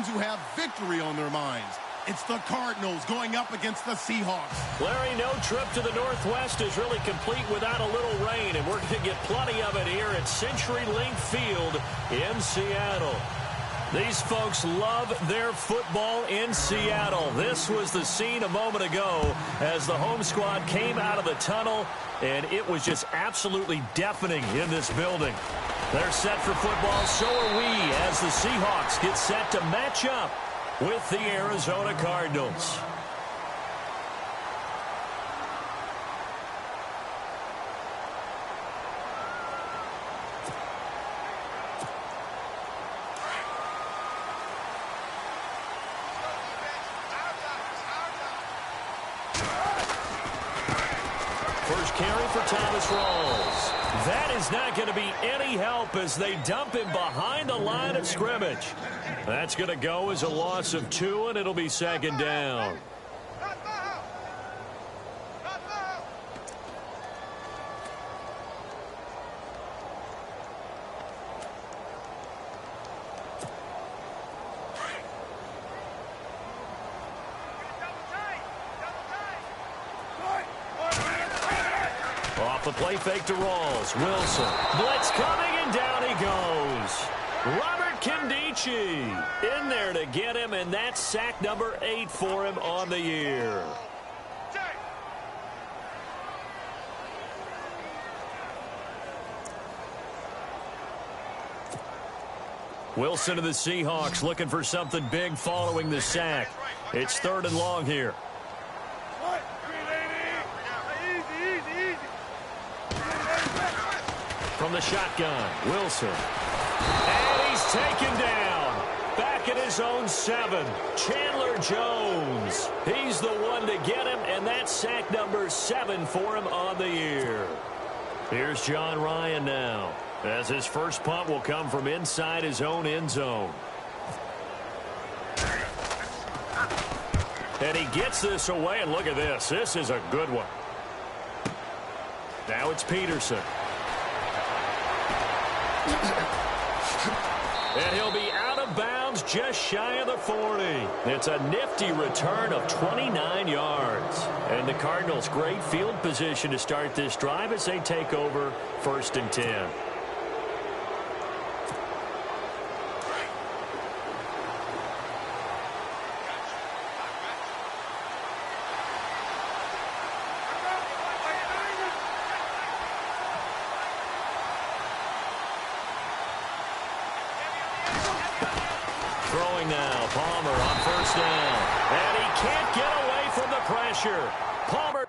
ones who have victory on their minds. It's the Cardinals going up against the Seahawks. Larry, no trip to the Northwest is really complete without a little rain, and we're going to get plenty of it here at CenturyLink Field in Seattle. These folks love their football in Seattle. This was the scene a moment ago as the home squad came out of the tunnel, and it was just absolutely deafening in this building. They're set for football, so are we, as the Seahawks get set to match up with the Arizona Cardinals. First carry for Thomas Rawls. That is not going to be any help as they dump him behind the line of scrimmage. That's going to go as a loss of 2, and it'll be second down. Off the play fake to Rawls. Wilson. Blitz coming, and down he goes. Robert Kindici in there to get him, and that's sack number 8 for him on the year. Wilson of the Seahawks looking for something big following the sack. It's 3rd and long here. From the shotgun, Wilson. And he's taken down. Back at his own 7. Chandler Jones. He's the one to get him, and that's sack number 7 for him on the year. Here's John Ryan now, as his first punt will come from inside his own end zone. And he gets this away, and look at this. This is a good one. Now it's Peterson. And he'll be out of bounds just shy of the 40. It's a nifty return of 29 yards. And the Cardinals, great field position to start this drive as they take over 1st and 10. Throwing now, Palmer on 1st down. And he can't get away from the pressure. Palmer.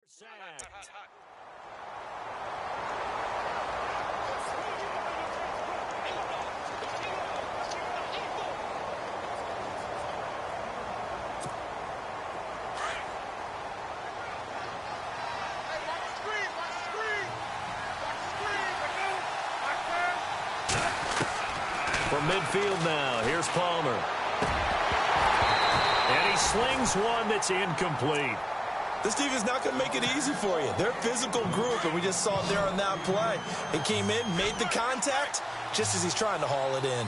Sacked. From midfield now, here's Palmer. And he slings one that's incomplete. This defense is not going to make it easy for you. They're a physical group, and we just saw it there on that play. He came in, made the contact, just as he's trying to haul it in.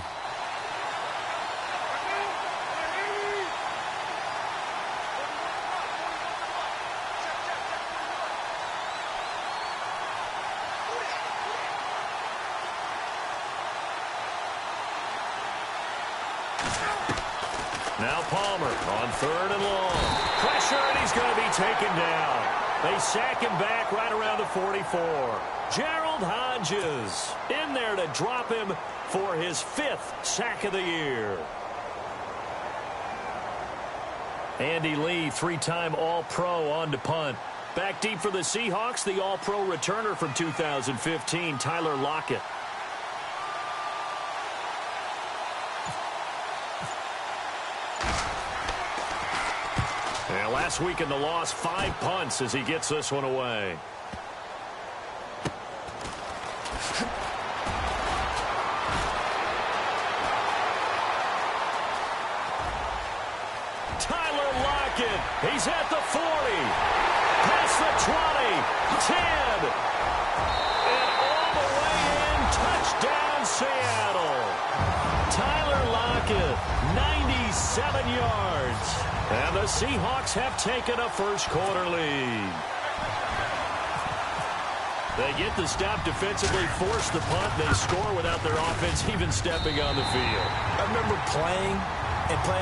Now Palmer on 3rd and long. Pressure, and he's going to be taken down. They sack him back right around the 44. Gerald Hodges in there to drop him for his 5th sack of the year. Andy Lee, 3-time All-Pro on to punt. Back deep for the Seahawks, the All-Pro returner from 2015, Tyler Lockett. And last week in the loss, 5 punts as he gets this one away. He's at the 40, past the 20, 10, and all the way in, touchdown Seattle. Tyler Lockett, 97 yards. And the Seahawks have taken a first-quarter lead. They get the stop defensively, force the punt, they score without their offense even stepping on the field. I remember playing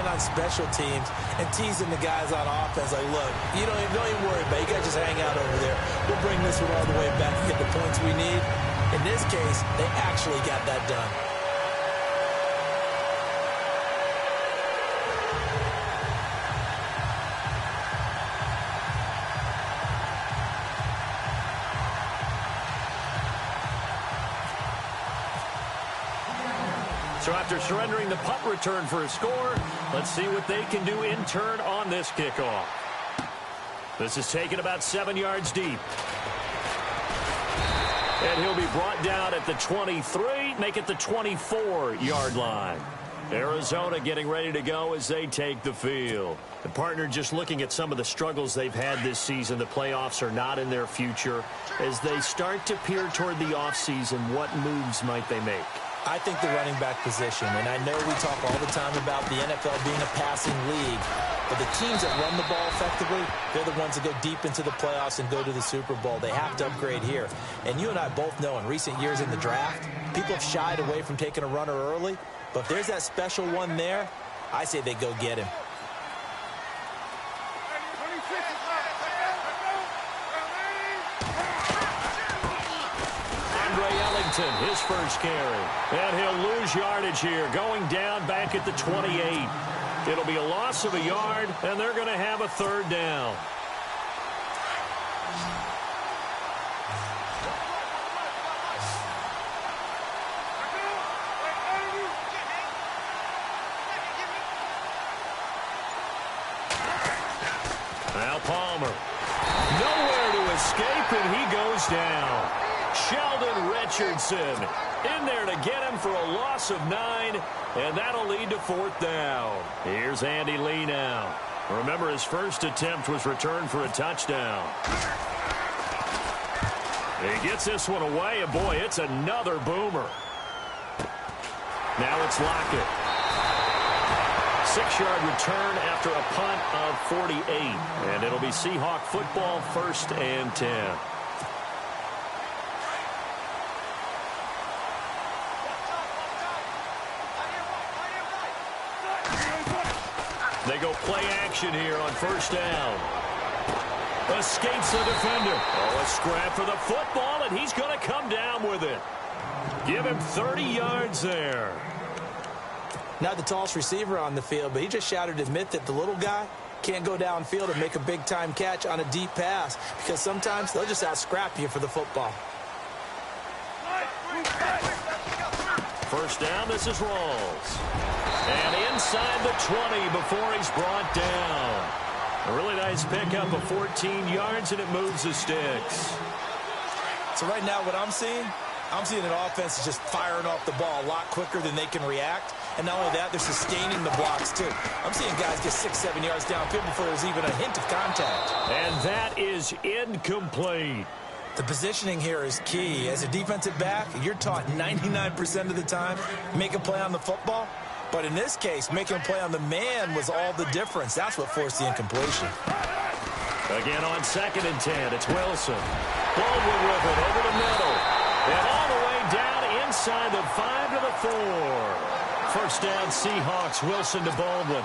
on special teams and teasing the guys on offense like, look, you don't even worry about it. You guys just hang out over there. We'll bring this one all the way back and get the points we need. In this case, they actually got that done. So after surrendering the punt return for a score, let's see what they can do in turn on this kickoff. This is taken about 7 yards deep. And he'll be brought down at the 23, make it the 24-yard line. Arizona getting ready to go as they take the field. The partner just looking at some of the struggles they've had this season. The playoffs are not in their future. As they start to peer toward the offseason, what moves might they make? I think the running back position, and I know we talk all the time about the NFL being a passing league, but the teams that run the ball effectively, they're the ones that go deep into the playoffs and go to the Super Bowl. They have to upgrade here. And you and I both know in recent years in the draft, people have shied away from taking a runner early, but if there's that special one there, I say they go get him. His first carry. And he'll lose yardage here, going down back at the 28. It'll be a loss of a yard, and they're going to have a third down. Now Palmer. Nowhere to escape, and he goes down. Sheldon Richardson in there to get him for a loss of 9, and that'll lead to 4th down. Here's Andy Lee now. Remember, his first attempt was returned for a touchdown. He gets this one away, and boy, it's another boomer. Now it's Lockett. 6-yard return after a punt of 48, and it'll be Seahawk football, 1st and 10. They go play action here on 1st down. Escapes the defender. Oh, a scrap for the football, and he's going to come down with it. Give him 30 yards there. Not the tallest receiver on the field, but he just shouted to admit that the little guy can't go downfield and make a big-time catch on a deep pass because sometimes they'll just out-scrap you for the football. 1st down, this is Rawls. And inside the 20 before he's brought down. A really nice pickup of 14 yards, and it moves the sticks. So right now what I'm seeing an offense is just firing off the ball a lot quicker than they can react. And not only that, they're sustaining the blocks, too. I'm seeing guys get 6-7 yards downfield before there's even a hint of contact. And that is incomplete. The positioning here is key. As a defensive back, you're taught 99% of the time, make a play on the football. But in this case, making a play on the man was all the difference. That's what forced the incompletion. Again on 2nd and 10, it's Wilson. Baldwin with it over the middle. And all the way down inside the 5 to the 4. 1st down, Seahawks. Wilson to Baldwin.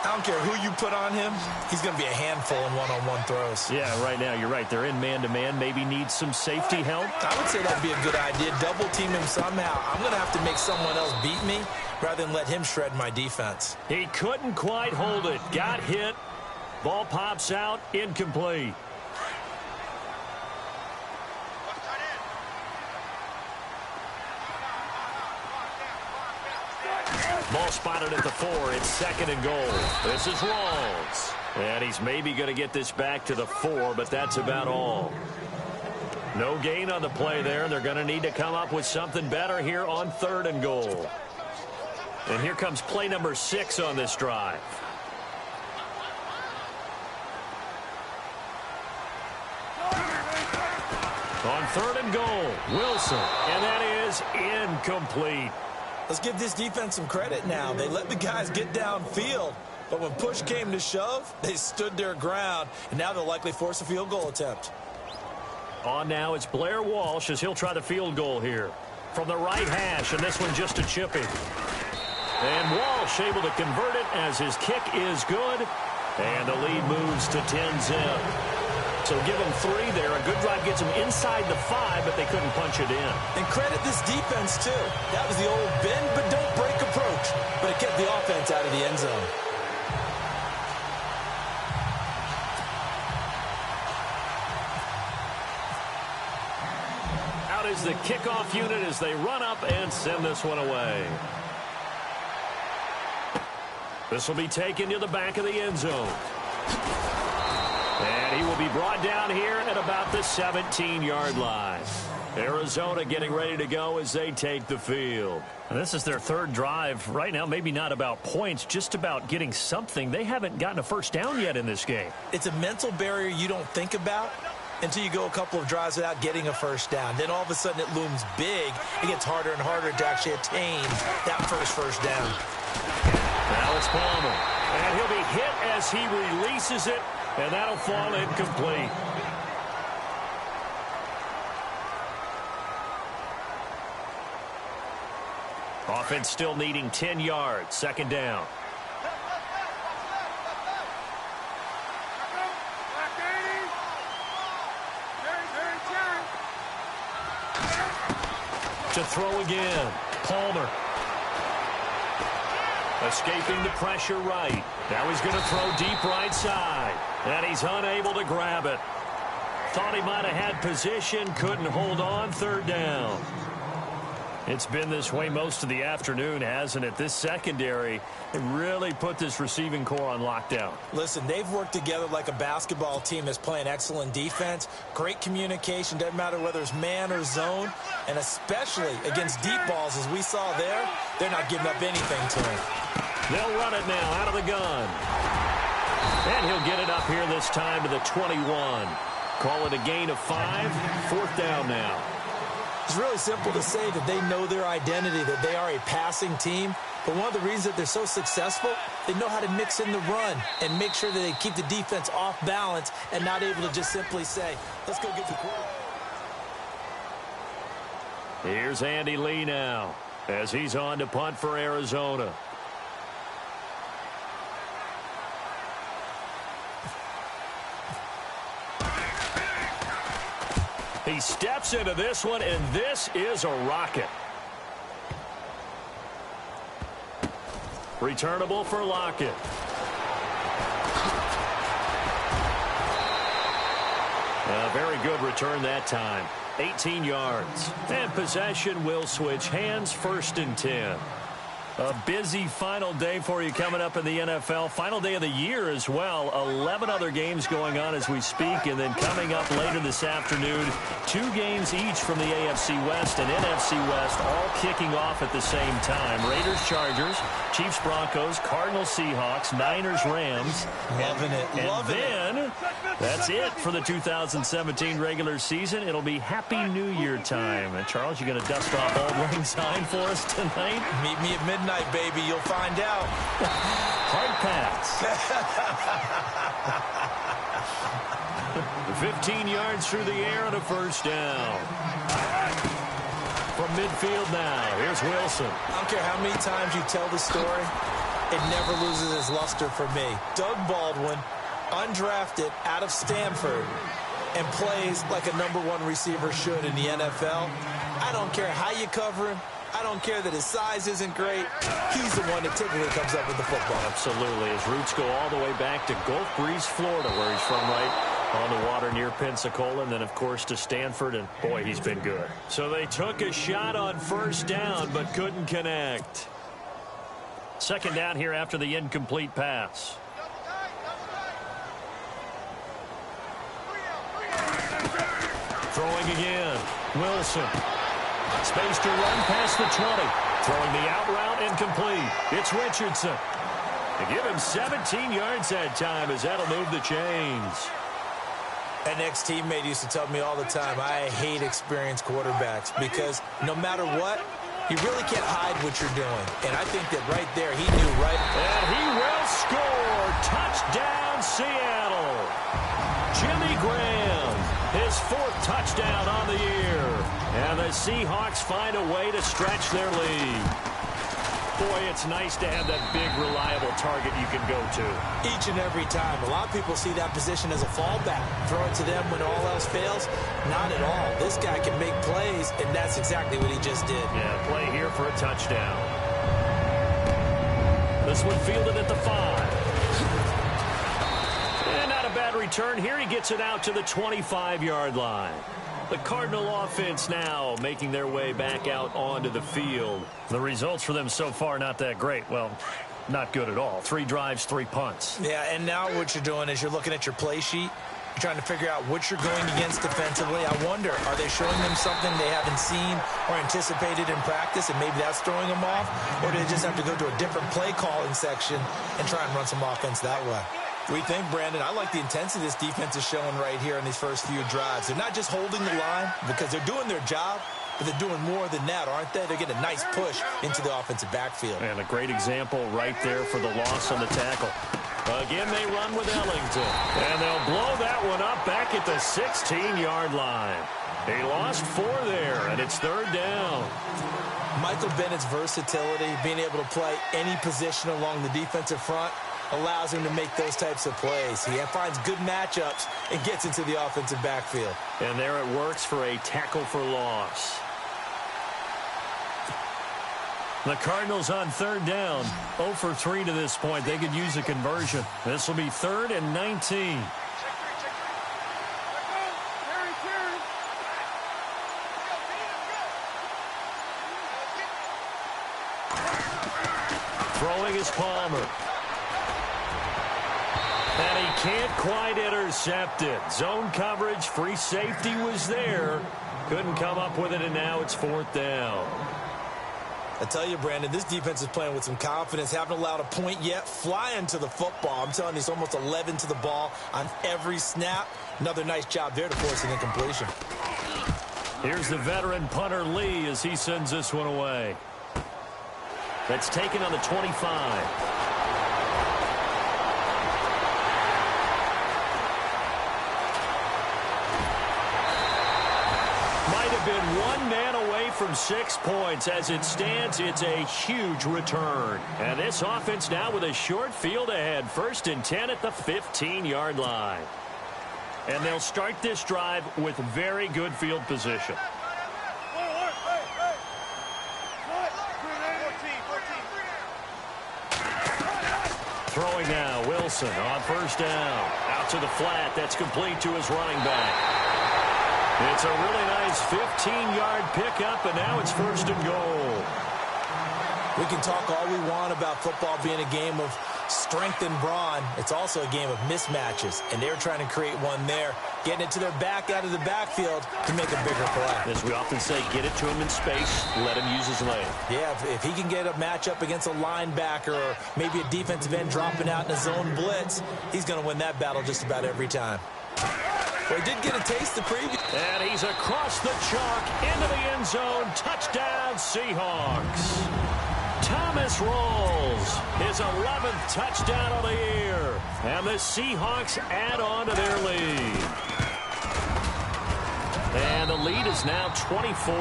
I don't care who you put on him. He's going to be a handful in one-on-one throws. Yeah, right now, you're right. They're in man-to-man. Maybe need some safety help. I would say that'd be a good idea. Double-team him somehow. I'm going to have to make someone else beat me rather than let him shred my defense. He couldn't quite hold it. Got hit. Ball pops out. Incomplete. Ball spotted at the 4. It's 2nd and goal. This is Rawls. And he's maybe going to get this back to the 4, but that's about all. No gain on the play there. They're going to need to come up with something better here on 3rd and goal. And here comes play number 6 on this drive. On 3rd and goal, Wilson. And that is incomplete. Let's give this defense some credit now. They let the guys get downfield. But when push came to shove, they stood their ground. And now they'll likely force a field goal attempt. On now, it's Blair Walsh as he'll try the field goal here. From the right hash, and this one just a chipping. And Walsh able to convert it as his kick is good. And the lead moves to 10-zip. So give them 3 there. A good drive gets them inside the 5, but they couldn't punch it in. And credit this defense, too. That was the old bend but don't break approach. But it kept the offense out of the end zone. Out is the kickoff unit as they run up and send this one away. This will be taken to the back of the end zone. And he will be brought down here at about the 17-yard line. Arizona getting ready to go as they take the field. And this is their 3rd drive. Right now, maybe not about points, just about getting something. They haven't gotten a first down yet in this game. It's a mental barrier you don't think about until you go a couple of drives without getting a first down. Then all of a sudden it looms big. It gets harder and harder to actually attain that first down. Now it's Palmer. And he'll be hit as he releases it. And that'll fall incomplete. Offense still needing 10 yards. 2nd down. To throw again. Palmer. Escaping the pressure right. Now he's going to throw deep right side. And he's unable to grab it. Thought he might have had position. Couldn't hold on. 3rd down. It's been this way most of the afternoon, hasn't it? This secondary, they really put this receiving core on lockdown. Listen, they've worked together like a basketball team that's playing excellent defense. Great communication. Doesn't matter whether it's man or zone. And especially against deep balls, as we saw there, they're not giving up anything to him. They'll run it now out of the gun. And he'll get it up here this time to the 21. Call it a gain of 5. 4th down now. It's really simple to say that they know their identity, that they are a passing team. But one of the reasons that they're so successful, they know how to mix in the run and make sure that they keep the defense off balance and not able to just simply say, let's go get the quarterback. Here's Andy Lee now as he's on to punt for Arizona. He steps into this one, and this is a rocket. Returnable for Lockett. A very good return that time. 18 yards. And possession will switch hands. 1st and 10. A busy final day for you coming up in the NFL. Final day of the year as well. 11 other games going on as we speak. And then coming up later this afternoon, 2 games each from the AFC West and NFC West, all kicking off at the same time. Raiders, Chargers, Chiefs, Broncos, Cardinals, Seahawks, Niners, Rams. Loving it. And then that's it for the 2017 regular season. It'll be Happy New Year time. And Charles, you going to dust off Old Lang Syne for us tonight? Meet me at midnight, baby. You'll find out. Hard pass. 15 yards through the air and a 1st down. From midfield now, here's Wilson. I don't care how many times you tell the story, it never loses its luster for me. Doug Baldwin, undrafted out of Stanford, and plays like a #1 receiver should in the NFL. I don't care how you cover him. I don't care that his size isn't great. He's the one that typically comes up with the football. Absolutely. His roots go all the way back to Gulf Breeze, Florida, where he's from, right on the water near Pensacola, and then, of course, to Stanford, and, boy, he's been good. So they took a shot on 1st down, but couldn't connect. 2nd down here after the incomplete pass. Throwing again. Wilson. Space to run past the 20. Throwing the out route incomplete. It's Richardson. They give him 17 yards that time as that'll move the chains. An ex-teammate used to tell me all the time, I hate experienced quarterbacks because no matter what, you really can't hide what you're doing. And I think that right there, he knew right. And he will score. Touchdown, Seattle. Jimmy Graham, his 4th touchdown on the year. And the Seahawks find a way to stretch their lead. Boy, it's nice to have that big, reliable target you can go to. Each and every time. A lot of people see that position as a fallback. Throw it to them when all else fails. Not at all. This guy can make plays, and that's exactly what he just did. Yeah, play here for a touchdown. This one fielded at the 5. And not a bad return. Here he gets it out to the 25-yard line. The Cardinal offense now making their way back out onto the field. The results for them so far not that great. Well, not good at all. 3 drives, 3 punts. Yeah, and now what you're doing is you're looking at your play sheet. You're trying to figure out what you're going against defensively. I wonder, are they showing them something they haven't seen or anticipated in practice, and maybe that's throwing them off? Or do they just have to go to a different play calling section and try and run some offense that way? We think, Brandon, I like the intensity this defense is showing right here in these first few drives. They're not just holding the line because they're doing their job, but they're doing more than that, aren't they? They're getting a nice push into the offensive backfield. And a great example right there for the loss on the tackle. Again, they run with Ellington. And they'll blow that one up back at the 16-yard line. They lost 4 there, and it's 3rd down. Michael Bennett's versatility, being able to play any position along the defensive front, allows him to make those types of plays. He finds good matchups and gets into the offensive backfield. And there it works for a tackle for loss. The Cardinals on 3rd down. 0 for 3 to this point. They could use a conversion. This will be 3rd and 19. Throwing is Palmer. And he can't quite intercept it. Zone coverage, free safety was there. Couldn't come up with it, and now it's 4th down. I tell you, Brandon, this defense is playing with some confidence. Haven't allowed a point yet. Flying to the football. I'm telling you, it's almost 11 to the ball on every snap. Another nice job there to force an incompletion. Here's the veteran punter Lee as he sends this one away. That's taken on the 25. Been 1 man away from 6 points. As it stands, it's a huge return. And this offense now with a short field ahead. 1st and 10 at the 15-yard line. And they'll start this drive with very good field position. Throwing now, Wilson on 1st down. Out to the flat. That's complete to his running back. It's a really nice 15-yard pickup, and now it's 1st and goal. We can talk all we want about football being a game of strength and brawn. It's also a game of mismatches, and they're trying to create one there, getting it to their back out of the backfield to make a bigger play. As we often say, get it to him in space, let him use his leg. Yeah, if he can get a matchup against a linebacker or maybe a defensive end dropping out in a zone blitz, he's going to win that battle just about every time. Well, he did get a taste the previous. And he's across the chalk into the end zone. Touchdown, Seahawks. Thomas rolls his 11th touchdown of the year. And the Seahawks add on to their lead. And the lead is now 24.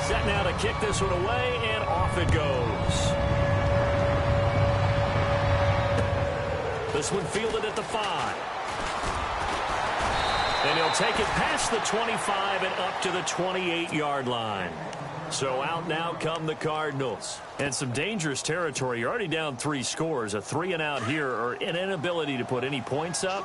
Set now to kick this one away, and off it goes. This one fielded at the 5. And he'll take it past the 25 and up to the 28-yard line. So out now come the Cardinals. And some dangerous territory. You're already down 3 scores. A 3-and-out here, or an inability to put any points up.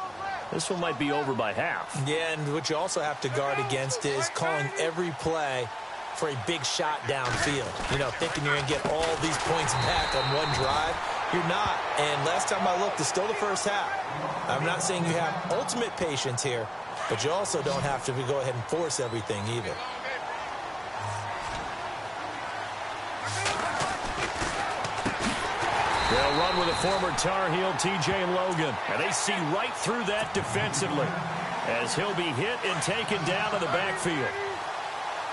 This one might be over by half. Yeah, and what you also have to guard against is calling every play for a big shot downfield. You know, thinking you're going to get all these points back on one drive. You're not. And last time I looked, it's still the first half. I'm not saying you have ultimate patience here, but you also don't have to go ahead and force everything either. They'll run with a former Tar Heel, T.J. Logan. And they see right through that defensively as he'll be hit and taken down to the backfield.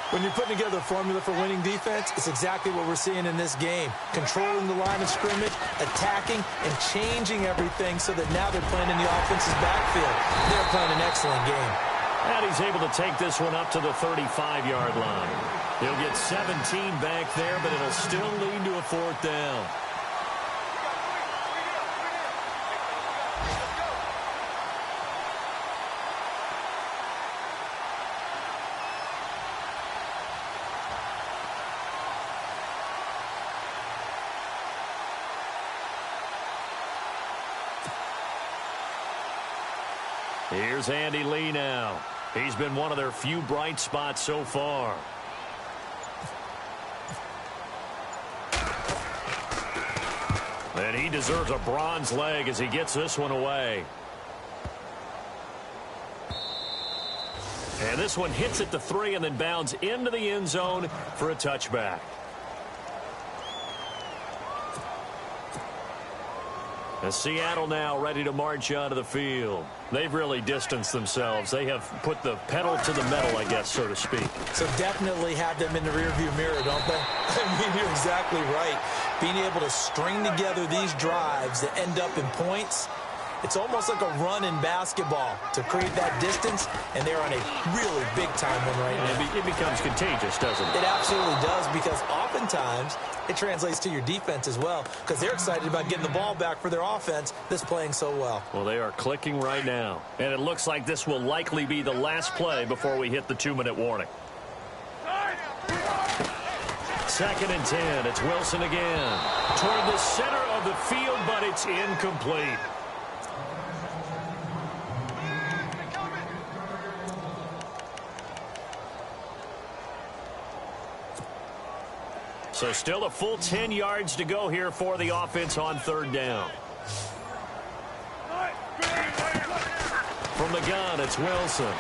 When you're putting together a formula for winning defense, it's exactly what we're seeing in this game. Controlling the line of scrimmage, attacking, and changing everything so that now they're playing in the offense's backfield. They're playing an excellent game. And he's able to take this one up to the 35-yard line. He'll get 17 back there, but it'll still lead to a 4th down. Here's Andy Lee now. He's been one of their few bright spots so far. And he deserves a bronze leg as he gets this one away. And this one hits at the 3 and then bounds into the end zone for a touchback. And Seattle now ready to march onto the field. They've really distanced themselves. They have put the pedal to the metal, I guess, so to speak. So definitely have them in the rearview mirror, don't they? I mean, you're exactly right. Being able to string together these drives that end up in points, it's almost like a run in basketball to create that distance, and they're on a really big-time one right now. It becomes contagious, doesn't it? It absolutely does, because oftentimes it translates to your defense as well, because they're excited about getting the ball back for their offense that's playing so well. Well, they are clicking right now, and it looks like this will likely be the last play before we hit the 2-minute warning. 2nd and 10. It's Wilson again. Toward the center of the field, but it's incomplete. So still a full 10 yards to go here for the offense on 3rd down. From the gun, it's Wilson.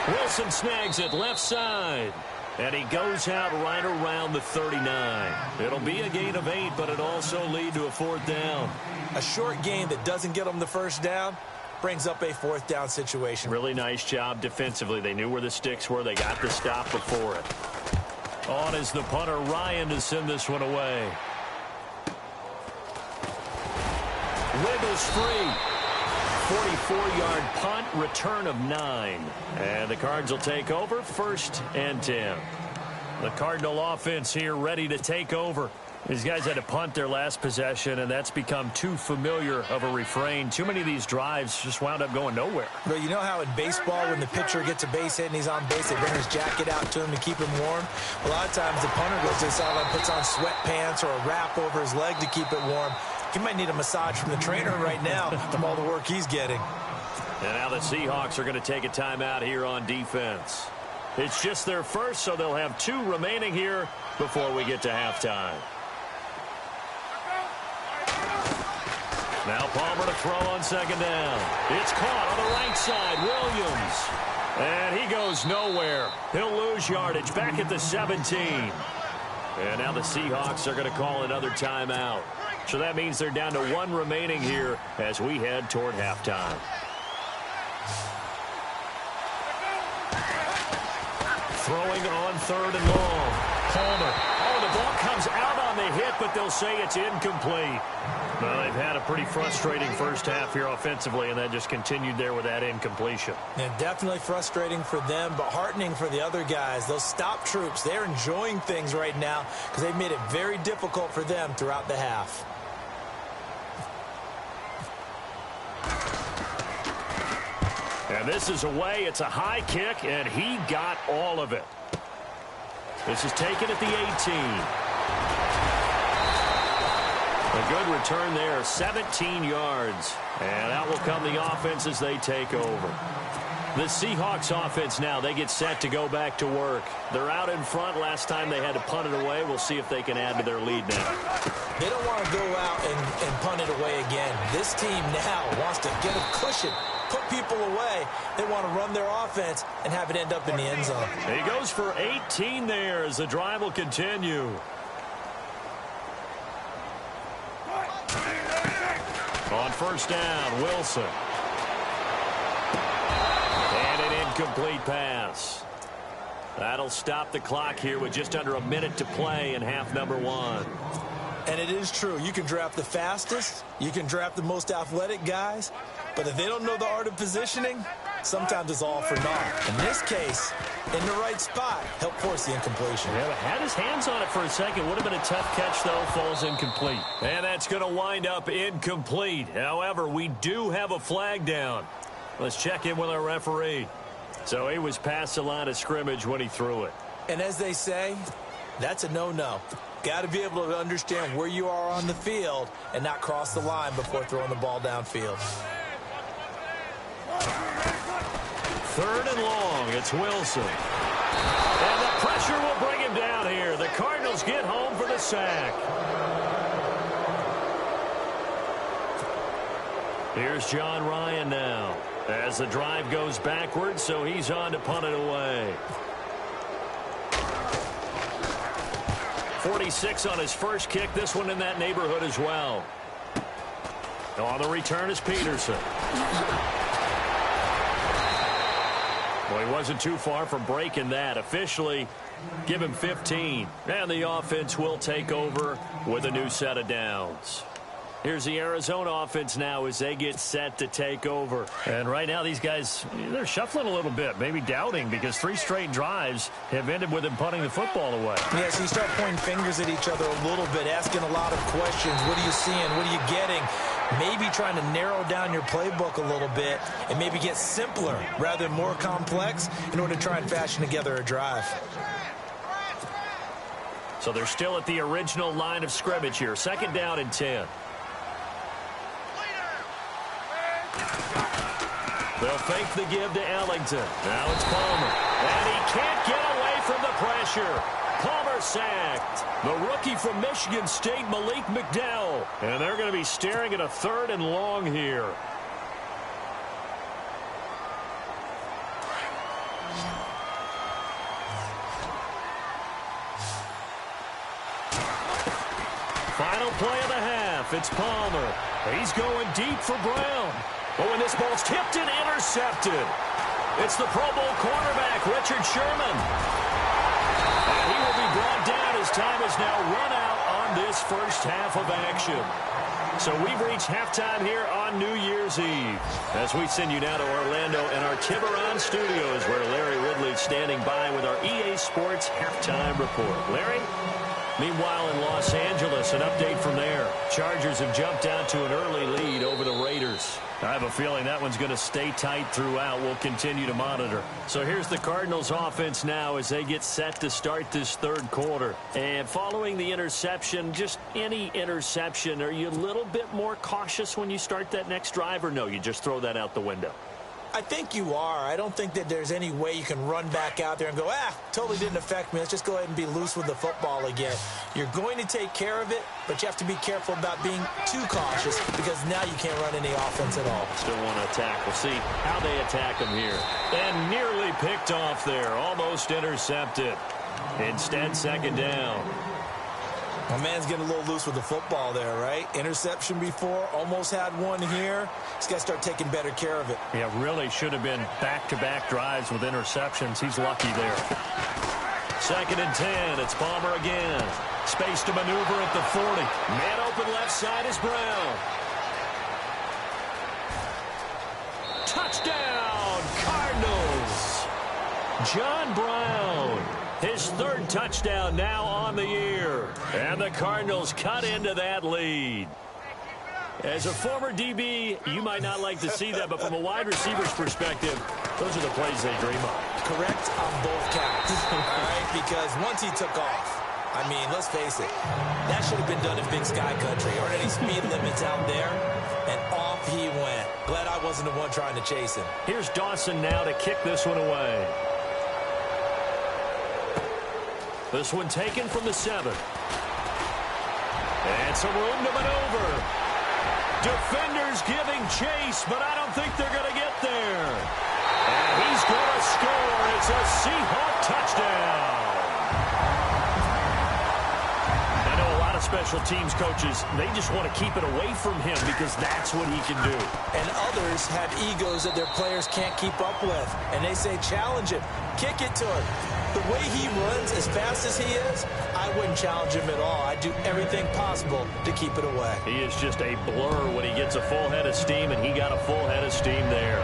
Wilson snags it left side. And he goes out right around the 39. It'll be a gain of 8, but it also lead to a 4th down. A short gain that doesn't get them the 1st down brings up a 4th down situation. Really nice job defensively. They knew where the sticks were. They got the stop before it. On is the punter, Ryan, to send this one away. Wiggles free. 44-yard punt, return of 9. And the Cards will take over, 1st and 10. The Cardinal offense here ready to take over. These guys had to punt their last possession, and that's become too familiar of a refrain. Too many of these drives just wound up going nowhere. But you know how in baseball, when the pitcher gets a base hit and he's on base, they bring his jacket out to him to keep him warm? A lot of times the punter goes to the sideline, puts on sweatpants or a wrap over his leg to keep it warm. He might need a massage from the trainer right now from all the work he's getting. And now the Seahawks are going to take a timeout here on defense. It's just their first, so they'll have 2 remaining here before we get to halftime. Now Palmer to throw on 2nd down. It's caught on the right side. Williams. And he goes nowhere. He'll lose yardage back at the 17. And now the Seahawks are going to call another timeout. So that means they're down to 1 remaining here as we head toward halftime. Throwing on 3rd and long. Palmer. Oh, the ball comes out on the hit, but they'll say it's incomplete. Well, they've had a pretty frustrating first half here offensively, and that just continued there with that incompletion. Yeah, definitely frustrating for them, but heartening for the other guys. Those stop troops, they're enjoying things right now because they've made it very difficult for them throughout the half. And this is away. It's a high kick, and he got all of it. This is taken at the 18. A good return there, 17 yards. And out will come the offense as they take over. The Seahawks offense now, they get set to go back to work. They're out in front. Last time they had to punt it away. We'll see if they can add to their lead now. They don't want to go out and punt it away again. This team now wants to get a cushion, put people away. They want to run their offense and have it end up in the end zone. He goes for 18 there as the drive will continue. On first down, Wilson. And an incomplete pass. That'll stop the clock here with just under a minute to play in half number 1. And it is true. You can draft the fastest. You can draft the most athletic guys. But if they don't know the art of positioning, sometimes it's all for naught. In this case, in the right spot, help force the incompletion. Yeah, had his hands on it for a second. Would have been a tough catch, though. Falls incomplete. And that's going to wind up incomplete. However, we do have a flag down. Let's check in with our referee. So he was past the line of scrimmage when he threw it. And as they say, that's a no-no. Got to be able to understand where you are on the field and not cross the line before throwing the ball downfield. Third and long, it's Wilson. And the pressure will bring him down here. The Cardinals get home for the sack. Here's John Ryan now as the drive goes backwards, so he's on to punt it away. 46 on his first kick. This one in that neighborhood as well. On the return is Peterson. Well, he wasn't too far from breaking that. Officially, give him 15. And the offense will take over with a new set of downs. Here's the Arizona offense now as they get set to take over. And right now these guys, they're shuffling a little bit, maybe doubting, because 3 straight drives have ended with them punting the football away. Yeah, so you start pointing fingers at each other a little bit, asking a lot of questions. What are you seeing? What are you getting? Maybe trying to narrow down your playbook a little bit and maybe get simpler rather than more complex in order to try and fashion together a drive. So they're still at the original line of scrimmage here. Second down and 10. They'll fake the give to Ellington. Now it's Palmer. And he can't get away from the pressure. Palmer sacked. The rookie from Michigan State, Malik McDowell. And they're going to be staring at a third and long here. Final play of the half. It's Palmer. He's going deep for Brown. Oh, and this ball's tipped and intercepted. It's the Pro Bowl cornerback, Richard Sherman. And he will be brought down as time has now run out on this first half of action. So we've reached halftime here on New Year's Eve. As we send you now to Orlando and our Tiburon studios, where Larry Ridley's standing by with our EA Sports halftime report. Larry? Meanwhile, in Los Angeles, an update from there. Chargers have jumped out to an early lead over the Raiders. I have a feeling that one's going to stay tight throughout. We'll continue to monitor. So here's the Cardinals offense now as they get set to start this third quarter. And following the interception, just any interception, are you a little bit more cautious when you start that next drive, or no, you just throw that out the window? I think you are. I don't think that there's any way you can run back out there and go, totally didn't affect me. Let's just go ahead and be loose with the football again. You're going to take care of it, but you have to be careful about being too cautious because now you can't run any offense at all. Still want to attack. We'll see how they attack him here. And nearly picked off there. Almost intercepted. Instead, second down. My man's getting a little loose with the football there, right? Interception before, almost had one here. He's got to start taking better care of it. Yeah, really should have been back-to-back drives with interceptions. He's lucky there. Second and 10. It's Palmer again. Space to maneuver at the 40. Man open left side is Brown. Touchdown, Cardinals. John Brown. His third touchdown now on the year. And the Cardinals cut into that lead. As a former DB, you might not like to see that, but from a wide receiver's perspective, those are the plays they dream of. Correct on both counts, all right? Because once he took off, I mean, let's face it, that should have been done in Big Sky Country. Aren't any speed limits out there? And off he went. Glad I wasn't the one trying to chase him. Here's Dawson now to kick this one away. This one taken from the 7. And some room to maneuver. Defenders giving chase, but I don't think they're going to get there. And he's going to score. It's a Seahawk touchdown. I know a lot of special teams coaches, they just want to keep it away from him because that's what he can do. And others have egos that their players can't keep up with. And they say, challenge him. Kick it to him. The way he runs as fast as he is, I wouldn't challenge him at all. I'd do everything possible to keep it away. He is just a blur when he gets a full head of steam, and he got a full head of steam there.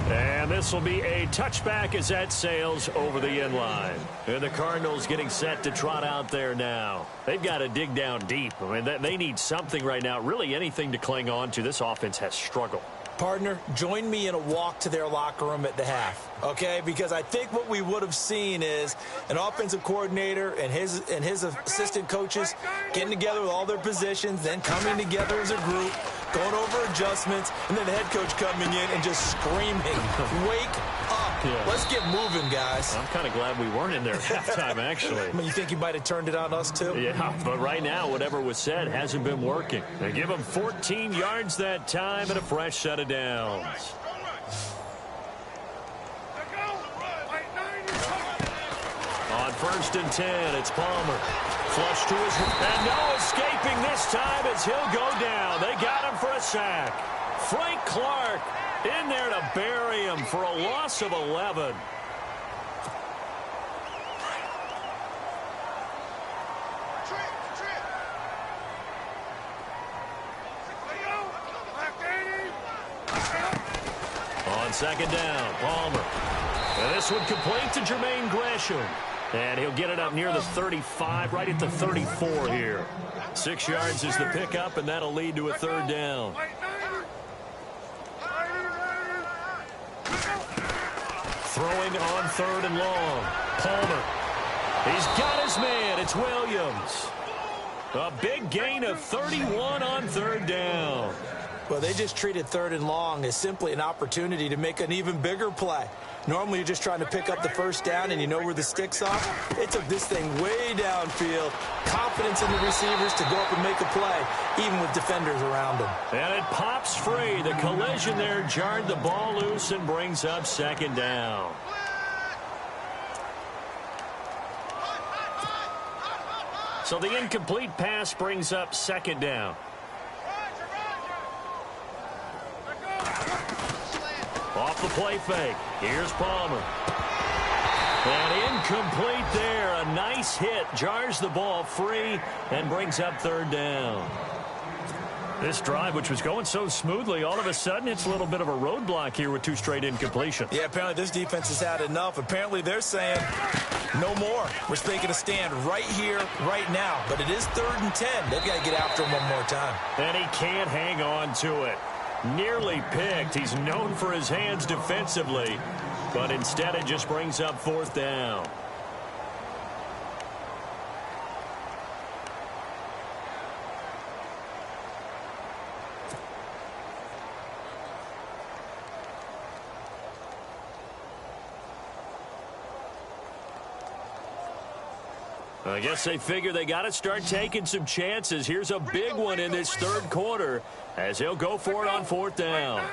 And this will be a touchback as that sails over the end line. And the Cardinals getting set to trot out there now. They've got to dig down deep. I mean, they need something right now, really anything to cling on to. This offense has struggled. Partner, join me in a walk to their locker room at the half, okay? Because I think what we would have seen is an offensive coordinator and his assistant coaches getting together with all their positions, then coming together as a group, going over adjustments, and then the head coach coming in and just screaming, wake up. Yeah. Let's get moving, guys. I'm kind of glad we weren't in there at halftime, actually. You think he might have turned it on us, too? Yeah, but right now, whatever was said hasn't been working. They give him 14 yards that time and a fresh set of downs. On 1st and 10, it's Palmer. Flush to his right. And no escaping this time as he'll go down. They got him for a sack. Frank Clark in there to bury him for a loss of 11. On 2nd down, Palmer. And this one complete to Jermaine Gresham. And he'll get it up near the 35, right at the 34 here. 6 yards is the pickup, and that'll lead to a 3rd down. Throwing on 3rd and long. Palmer. He's got his man. It's Williams. A big gain of 31 on 3rd down. Well, they just treated 3rd and long as simply an opportunity to make an even bigger play. Normally, you're just trying to pick up the 1st down, and you know where the sticks are. It took this thing way downfield. Confidence in the receivers to go up and make a play, even with defenders around them. And it pops free. The collision there jarred the ball loose and brings up 2nd down. So the incomplete pass brings up 2nd down. Off the play fake. Here's Palmer. And incomplete there. A nice hit. Jars the ball free and brings up 3rd down. This drive, which was going so smoothly, all of a sudden it's a little bit of a roadblock here with 2 straight incompletions. Yeah, apparently this defense has had enough. Apparently they're saying no more. We're taking a stand right here, right now. But it is 3rd and 10. They've got to get after him one more time. And he can't hang on to it. Nearly picked. He's known for his hands defensively, but instead it just brings up 4th down. I guess they figure they got to start taking some chances. Here's a big one in this 3rd quarter as he'll go for it on 4th down.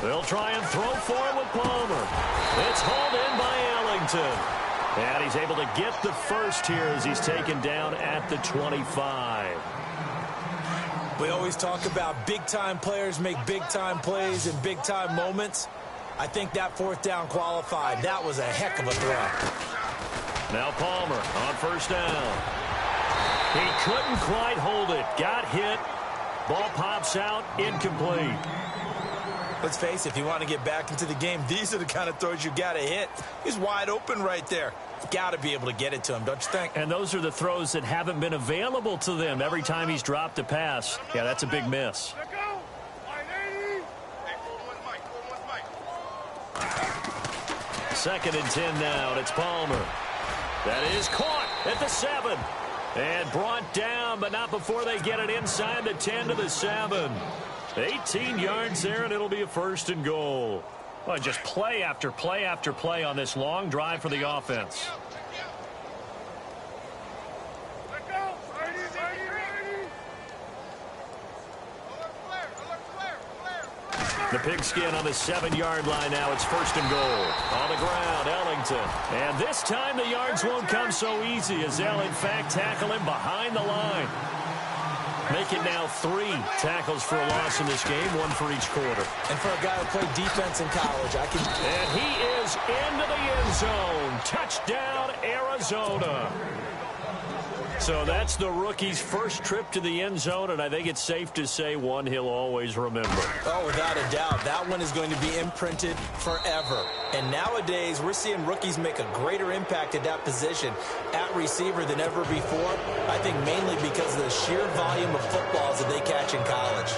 They'll try and throw for it with Palmer. It's hauled in by Ellington. And he's able to get the first here as he's taken down at the 25. We always talk about big-time players make big-time plays in big-time moments. I think that 4th down qualified. That was a heck of a throw. Now Palmer on 1st down. He couldn't quite hold it. Got hit. Ball pops out. Incomplete. Let's face it, if you want to get back into the game, these are the kind of throws you got to hit. He's wide open right there. Got to be able to get it to him, don't you think? And those are the throws that haven't been available to them every time he's dropped a pass. Yeah, that's a big miss. 2nd and 10 now, and it's Palmer. That is caught at the 7. And brought down, but not before they get it inside the 10 to the 7. 18 yards there, and it'll be a 1st and goal. Well, just play after play after play on this long drive for the offense. The pigskin on the 7-yard line now. It's 1st and goal. On the ground, Ellington. And this time the yards won't come so easy as they'll, in fact, tackle him behind the line. Make it now 3 tackles for a loss in this game, 1 for each quarter. And for a guy who played defense in college, And he is into the end zone. Touchdown, Arizona. So that's the rookie's first trip to the end zone, and I think it's safe to say one he'll always remember. Oh, without a doubt. That one is going to be imprinted forever. And nowadays, we're seeing rookies make a greater impact at that position at receiver than ever before. I think mainly because of the sheer volume of footballs that they catch in college.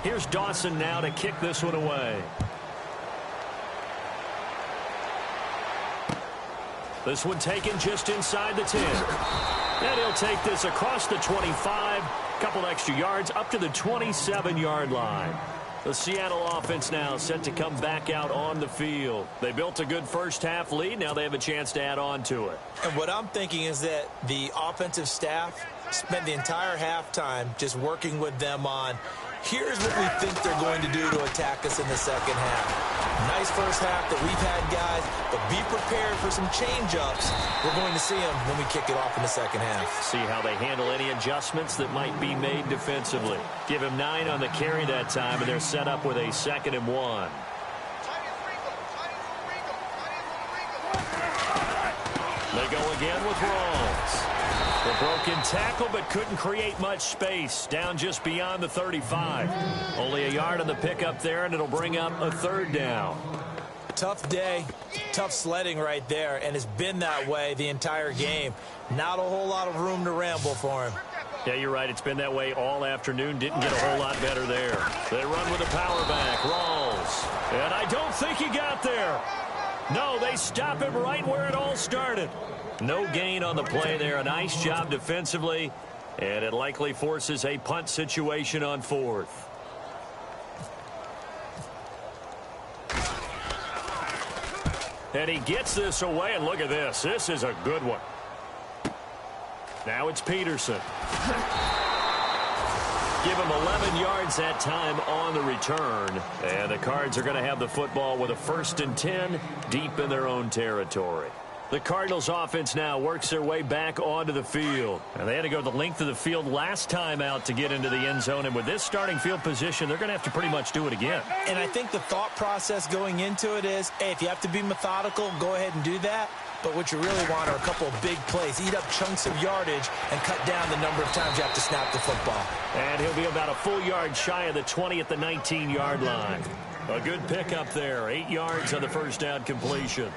Here's Dawson now to kick this one away. This one taken just inside the 10. And he'll take this across the 25. Couple extra yards up to the 27-yard line. The Seattle offense now set to come back out on the field. They built a good first-half lead. Now they have a chance to add on to it. And what I'm thinking is that the offensive staff spent the entire halftime just working with them on, here's what we think they're going to do to attack us in the second half. Nice first half that we've had, guys, but be prepared for some change-ups. We're going to see them when we kick it off in the second half. See how they handle any adjustments that might be made defensively. Give him 9 on the carry that time, and they're set up with a 2nd and 1. They go again with Rawls. The broken tackle, but couldn't create much space. Down just beyond the 35. Only a yard on the pickup there, and it'll bring up a 3rd down. Tough day, tough sledding right there, and it's been that way the entire game. Not a whole lot of room to ramble for him. Yeah, you're right. It's been that way all afternoon. Didn't get a whole lot better there. They run with a power back. Rawls. And I don't think he got there. No, they stop him right where it all started. No gain on the play there. A nice job defensively. And it likely forces a punt situation on 4th. And he gets this away, and look at this. This is a good one. Now it's Peterson. Give him 11 yards that time on the return. And the Cards are going to have the football with a 1st and 10 deep in their own territory. The Cardinals offense now works their way back onto the field. And they had to go the length of the field last time out to get into the end zone. And with this starting field position, they're going to have to pretty much do it again. And I think the thought process going into it is, hey, if you have to be methodical, go ahead and do that. But what you really want are a couple of big plays. Eat up chunks of yardage and cut down the number of times you have to snap the football. And he'll be about a full yard shy of the 20 at the 19-yard line. A good pickup there. 8 yards on the first down completion.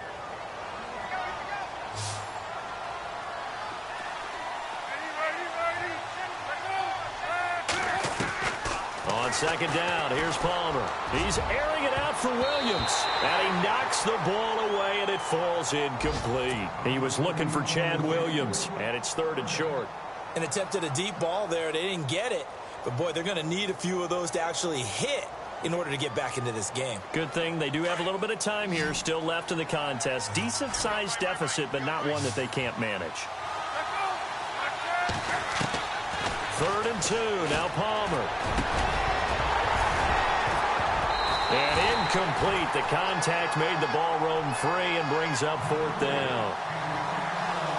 On 2nd down, here's Palmer. He's airing it out for Williams. And he knocks the ball away, and it falls incomplete. He was looking for Chad Williams, and it's 3rd and short. And attempted a deep ball there. They didn't get it. But, boy, they're going to need a few of those to actually hit in order to get back into this game. Good thing they do have a little bit of time here still left in the contest. Decent-sized deficit, but not one that they can't manage. 3rd and 2. Now Palmer. And incomplete. The contact made the ball roam free and brings up 4th down.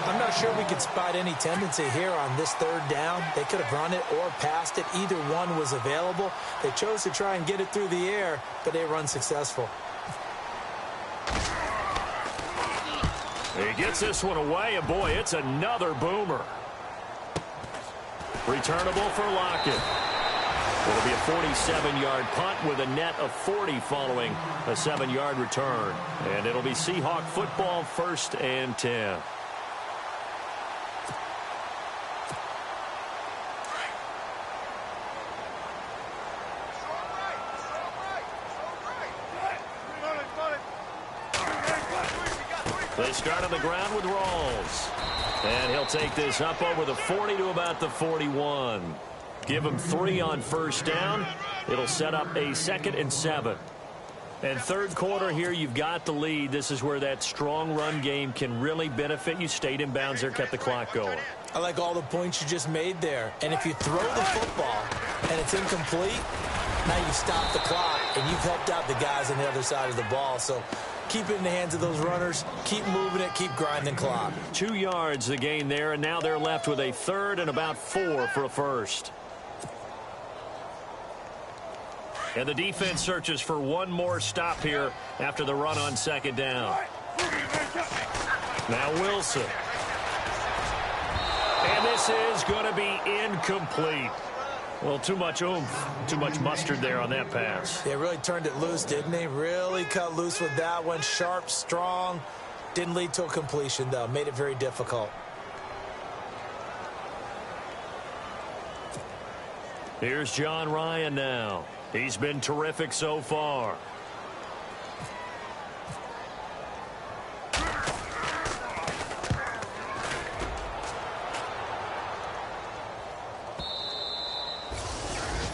I'm not sure we could spot any tendency here on this 3rd down. They could have run it or passed it. Either one was available. They chose to try and get it through the air, but they run successful. He gets this one away, and boy, it's another boomer. Returnable for Lockett. It'll be a 47-yard punt with a net of 40 following a 7-yard return. And it'll be Seahawk football, 1st and 10. They start on the ground with Rawls. And he'll take this up over the 40 to about the 41. Give him 3 on first down. It'll set up a 2nd and 7. And third quarter here, you've got the lead. This is where that strong run game can really benefit you. Stayed in bounds there, kept the clock going. I like all the points you just made there. And if you throw the football and it's incomplete, now you stop the clock and you've helped out the guys on the other side of the ball. So keep it in the hands of those runners. Keep moving it. Keep grinding clock. 2 yards the gain there, and now they're left with a 3rd and about 4 for a first. And the defense searches for one more stop here after the run on 2nd down. Now Wilson. And this is going to be incomplete. Well, too much oomph, too much mustard there on that pass. They really turned it loose, didn't they? Really cut loose with that one. Sharp, strong. Didn't lead to a completion, though. Made it very difficult. Here's John Ryan now. He's been terrific so far.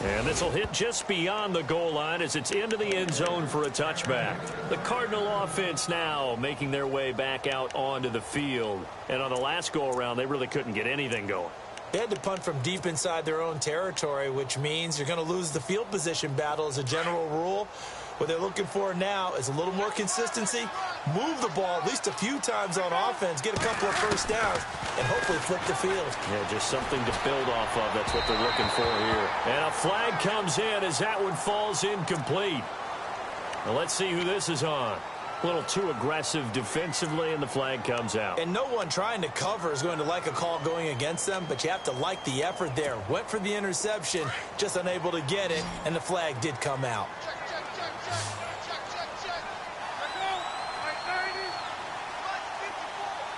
And this will hit just beyond the goal line as it's into the end zone for a touchback. The Cardinal offense now making their way back out onto the field. And on the last go-around, they really couldn't get anything going. They had to punt from deep inside their own territory, which means you're going to lose the field position battle as a general rule. What they're looking for now is a little more consistency, move the ball at least a few times on offense, get a couple of first downs, and hopefully flip the field. Yeah, just something to build off of. That's what they're looking for here. And a flag comes in as that one falls incomplete. Now let's see who this is on. A little too aggressive defensively, and the flag comes out. And no one trying to cover is going to like a call going against them, but you have to like the effort there. Went for the interception, just unable to get it, and the flag did come out.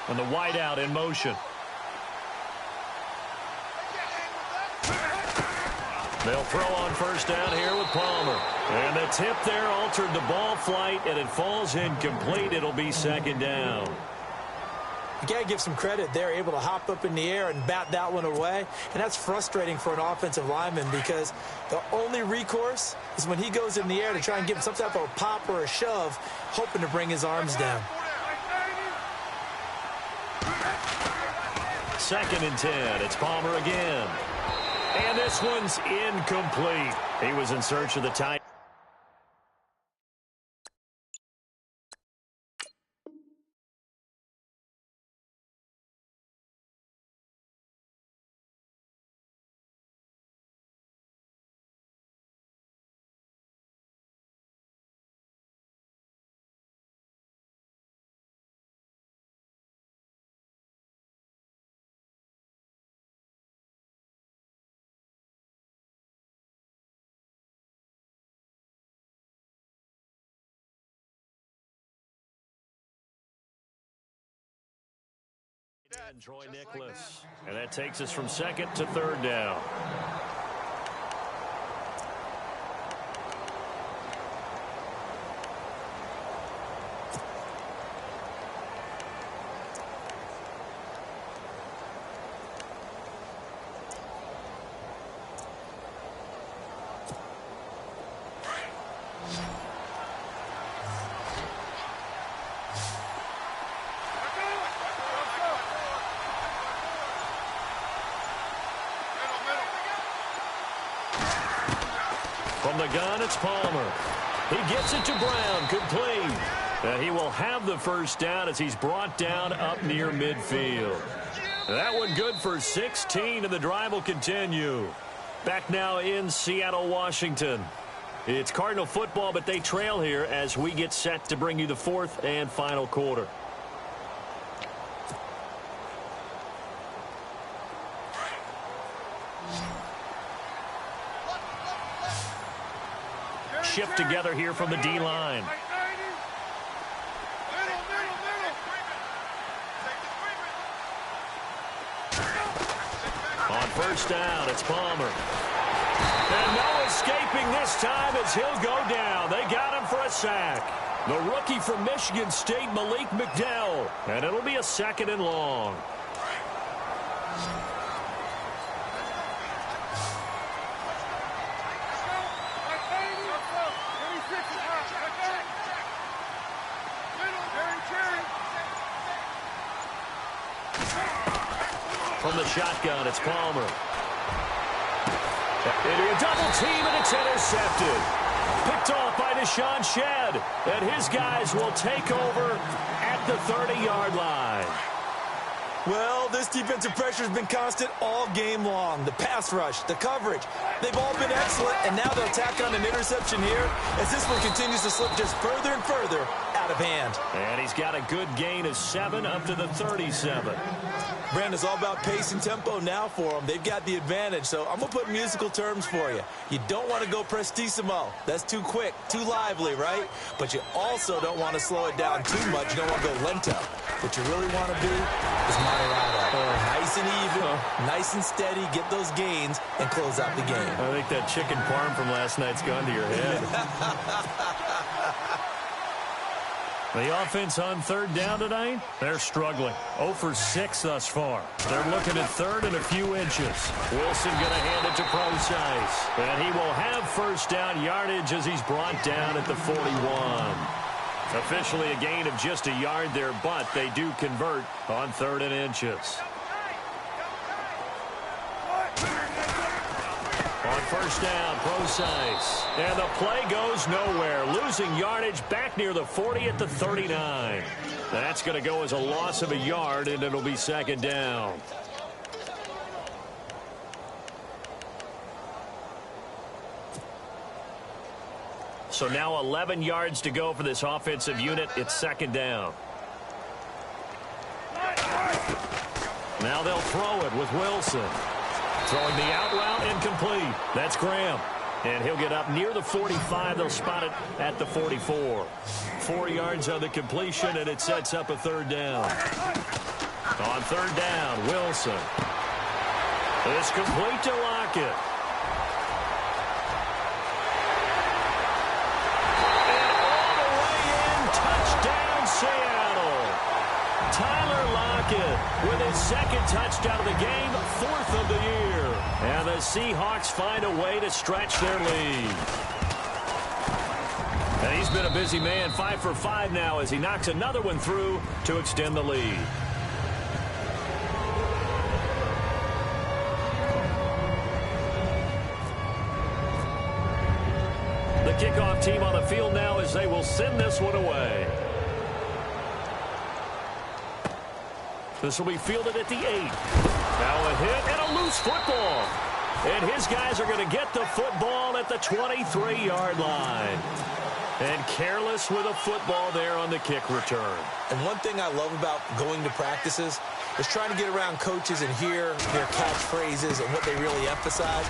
And the wideout in motion. They'll throw on first down here with Palmer. And the tip there altered the ball flight, and it falls incomplete. It'll be 2nd down. You got to give some credit. They're able to hop up in the air and bat that one away. And that's frustrating for an offensive lineman because the only recourse is when he goes in the air to try and give some type of a pop or a shove, hoping to bring his arms down. 2nd and 10. It's Palmer again. And this one's incomplete. He was in search of the tight. And Troy Nicholas. And that takes us from 2nd to 3rd down. From the gun, it's Palmer. He gets it to Brown, complete. And he will have the first down as he's brought down up near midfield. That one good for 16, and the drive will continue. Back now in Seattle, Washington. It's Cardinal football, but they trail here as we get set to bring you the 4th and final quarter. Shift together here from the D-line. On first down, it's Palmer. And no escaping this time as he'll go down. They got him for a sack. The rookie from Michigan State, Malik McDowell. And it'll be a 2nd and long. From the shotgun, it's Palmer. Into a double team, and it's intercepted. Picked off by Deshaun Shedd. And his guys will take over at the 30-yard line. Well, this defensive pressure has been constant all game long. The pass rush, the coverage, they've all been excellent, and now they'll tack on an interception here as this one continues to slip just further and further out of hand. And he's got a good gain of 7 up to the 37. Brandon, it's all about pace and tempo now for them. They've got the advantage, so I'm going to put musical terms for you. You don't want to go prestissimo. That's too quick, too lively, right? But you also don't want to slow it down too much. You don't want to go lento. What you really want to be is moderado. Nice and even, nice and steady, get those gains, and close out the game. I think that chicken parm from last night's gone to your head. The offense on 3rd down tonight, they're struggling. 0 for 6 thus far. They're looking at 3rd and a few inches. Wilson going to hand it to Procise. And he will have 1st down yardage as he's brought down at the 41. Officially a gain of just a yard there, but they do convert on 3rd and inches. On 1st down, Procise. And the play goes nowhere. Losing yardage back near the 40 at the 39. That's going to go as a loss of a yard, and it'll be 2nd down. So now 11 yards to go for this offensive unit. It's 2nd down. Now they'll throw it with Wilson. Throwing the out route incomplete. That's Graham. And he'll get up near the 45. They'll spot it at the 44. 4 yards on the completion, and it sets up a 3rd down. On 3rd down, Wilson. It's complete to Lockett. And all the way in, touchdown Seattle. Tyler Lockett with his 2nd touchdown of the game, 4th of the year. And the Seahawks find a way to stretch their lead. And he's been a busy man, 5 for 5 now as he knocks another one through to extend the lead. The kickoff team on the field now as they will send this one away. This will be fielded at the 8. Now a hit and a loose football. And his guys are going to get the football at the 23-yard line. And careless with a football there on the kick return. And one thing I love about going to practices is trying to get around coaches and hear their catchphrases and what they really emphasize.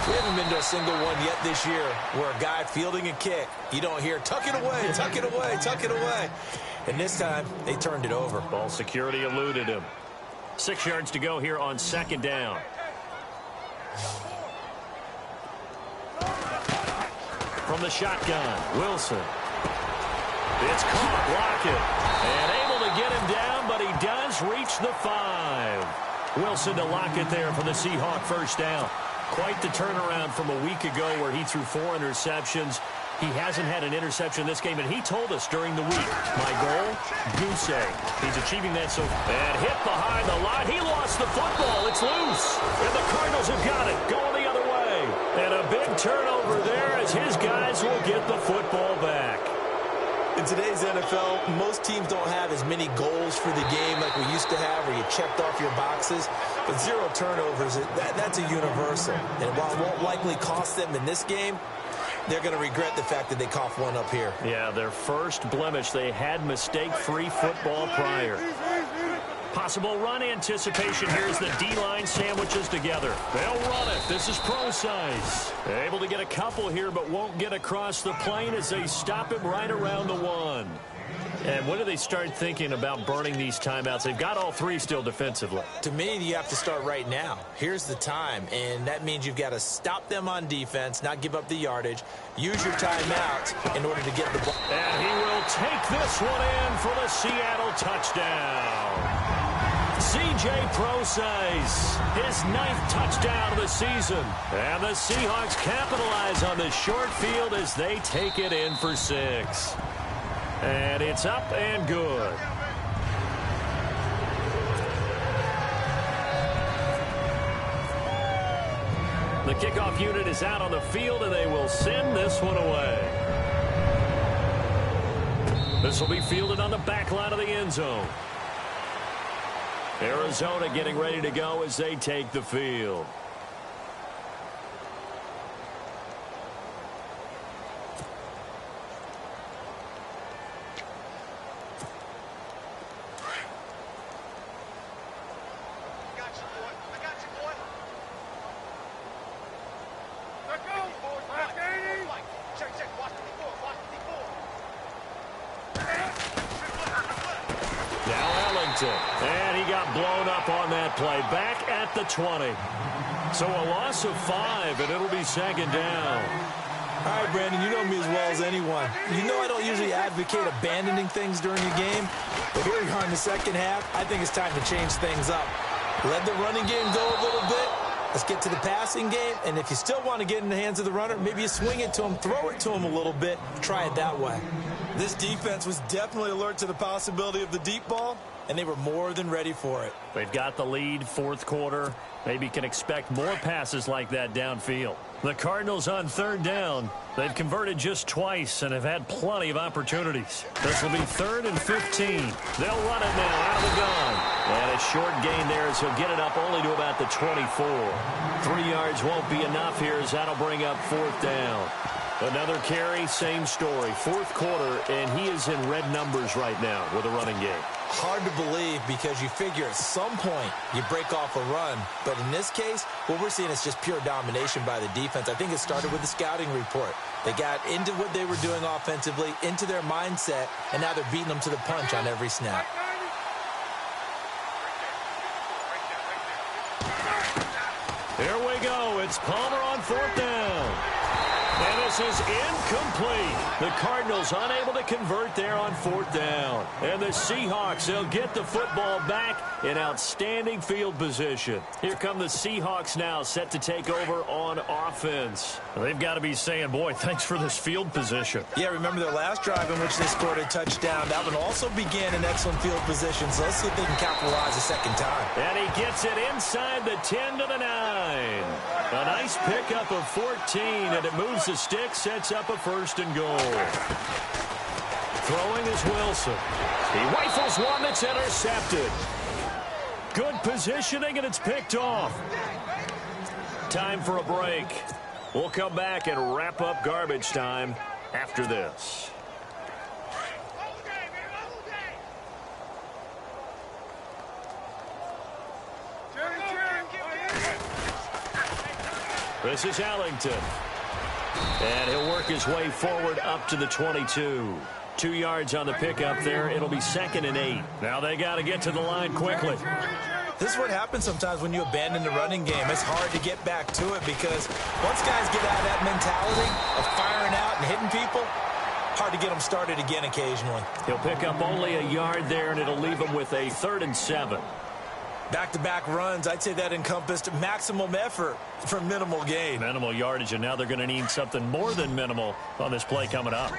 We haven't been to a single one yet this year where a guy fielding a kick, you don't hear, tuck it away, tuck it away, tuck it away. And this time, they turned it over. Ball security eluded him. 6 yards to go here on 2nd down. From the shotgun, Wilson. It's caught, Lockett. And able to get him down, but he does reach the 5. Wilson to Lockett there for the Seahawk 1st down. Quite the turnaround from a week ago where he threw 4 interceptions. He hasn't had an interception this game, and he told us during the week, my goal, goose egg. He's achieving that so far. And hit behind the line. He lost the football. It's loose. And the Cardinals have got it. Going the other way. And a big turnover there as his guys will get the football back. In today's NFL, most teams don't have as many goals for the game like we used to have where you checked off your boxes. But 0 turnovers, that's a universal. And while it won't likely cost them in this game, they're going to regret the fact that they coughed one up here. Yeah, their first blemish. They had mistake-free football prior. Possible run anticipation. Here's the D-line sandwiches together. They'll run it. This is Procise. Able to get a couple here, but won't get across the plane as they stop him right around the 1. And when do they start thinking about burning these timeouts? They've got all 3 still defensively. To me, you have to start right now. Here's the time, and that means you've got to stop them on defense, not give up the yardage, use your timeout in order to get the ball. And he will take this one in for the Seattle touchdown. C.J. Prosise, his 9th touchdown of the season. And the Seahawks capitalize on the short field as they take it in for 6. And it's up and good. The kickoff unit is out on the field, and they will send this one away. This will be fielded on the back line of the end zone. Arizona getting ready to go as they take the field. And he got blown up on that play. Back at the 20. So a loss of 5, and it'll be 2nd down. All right, Brandon, you know me as well as anyone. You know I don't usually advocate abandoning things during a game. But here we are in the second half. I think it's time to change things up. Let the running game go a little bit. Let's get to the passing game. And if you still want to get in the hands of the runner, maybe you swing it to him, throw it to him a little bit. Try it that way. This defense was definitely alert to the possibility of the deep ball, and they were more than ready for it. They've got the lead, 4th quarter. Maybe can expect more passes like that downfield. The Cardinals on 3rd down. They've converted just twice and have had plenty of opportunities. This will be 3rd and 15. They'll run it now out of the gun. And a short gain there as he'll get it up only to about the 24. 3 yards won't be enough here as that'll bring up 4th down. Another carry, same story. 4th quarter, and he is in red numbers right now with a running game. Hard to believe because you figure at some point you break off a run. But in this case, what we're seeing is just pure domination by the defense. I think it started with the scouting report. They got into what they were doing offensively, into their mindset, and now they're beating them to the punch on every snap. Here we go. It's Palmer on 4th down. And this is incomplete. The Cardinals unable to convert there on 4th down. And the Seahawks, they'll get the football back in outstanding field position. Here come the Seahawks now, set to take over on offense. They've got to be saying, boy, thanks for this field position. Yeah, remember their last drive in which they scored a touchdown. That one also began in excellent field position, so let's see if they can capitalize a second time. And he gets it inside the 10 to the 9. A nice pickup of 14, and it moves the stick, sets up a 1st and goal. Throwing is Wilson. He rifles one that's intercepted. Good positioning, and it's picked off. Time for a break. We'll come back and wrap up garbage time after this. This is Ellington. And he'll work his way forward up to the 22. 2 yards on the pickup there. It'll be 2nd and 8. Now they got to get to the line quickly. This is what happens sometimes when you abandon the running game. It's hard to get back to it because once guys get out of that mentality of firing out and hitting people, hard to get them started again occasionally. He'll pick up only a yard there, and it'll leave him with a 3rd and 7. Back-to-back runs, I'd say that encompassed maximum effort for minimal gain. Minimal yardage, and now they're going to need something more than minimal on this play coming up.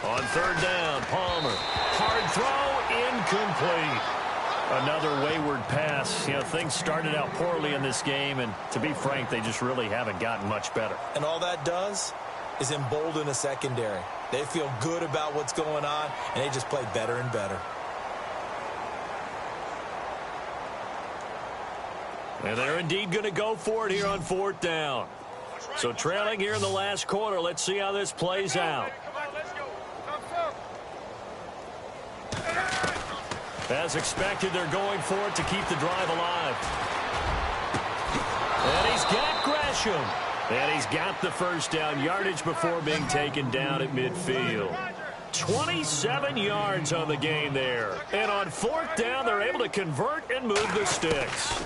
On 3rd down, Palmer. Hard throw, incomplete. Another wayward pass. You know, things started out poorly in this game, and to be frank, they just really haven't gotten much better. And all that does is embolden a secondary. They feel good about what's going on, and they just play better and better. And they're indeed going to go for it here on 4th down. So trailing here in the last quarter. Let's see how this plays out. As expected, they're going for it to keep the drive alive. And he's got Gresham. And he's got the 1st down yardage before being taken down at midfield. 27 yards on the gain there. And on 4th down, they're able to convert and move the sticks.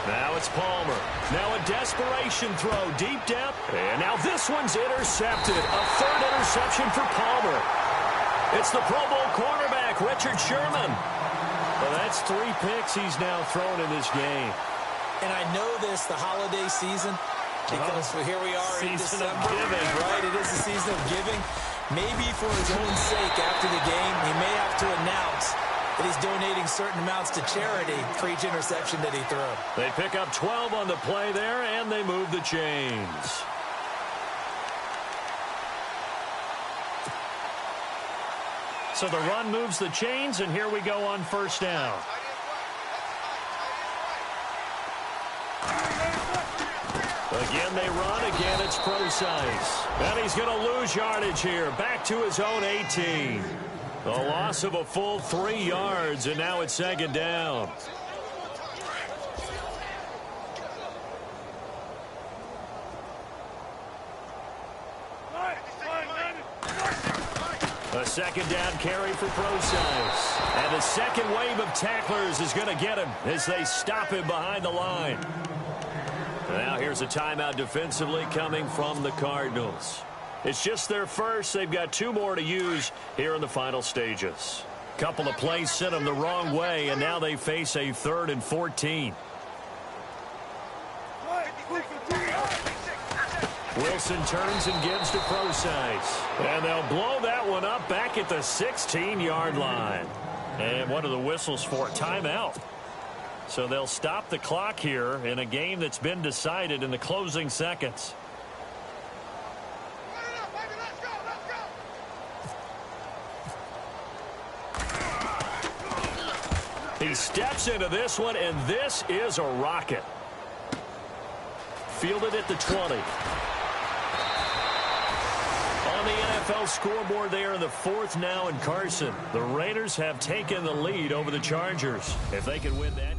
Now it's Palmer. Now a desperation throw deep depth. And now this one's intercepted. A third interception for Palmer. It's the Pro Bowl cornerback, Richard Sherman. Well, that's 3 picks he's now thrown in this game. And I know this, the holiday season, because here we are in December. Season of giving. Right, it is the season of giving. Maybe for his own sake after the game, he may have to announce that he's donating certain amounts to charity for each interception that he threw. They pick up 12 on the play there, and they move the chains. So the run moves the chains, and here we go on first down. Again, they run. Again, it's Procise. And he's going to lose yardage here. Back to his own 18. A loss of a full 3 yards, and now it's second down. A second down carry for Procise. And the second wave of tacklers is going to get him as they stop him behind the line. Now here's a timeout defensively coming from the Cardinals. It's just their first. They've got 2 more to use here in the final stages. Couple of plays sent them the wrong way, and now they face a 3rd and 14. Wilson turns and gives to Procise. And they'll blow that one up back at the 16-yard line. And what are the whistles for? Timeout. So they'll stop the clock here in a game that's been decided in the closing seconds. He steps into this one, and this is a rocket. Fielded at the 20. On the NFL scoreboard, they are in the 4th now in Carson. The Raiders have taken the lead over the Chargers. If they can win that.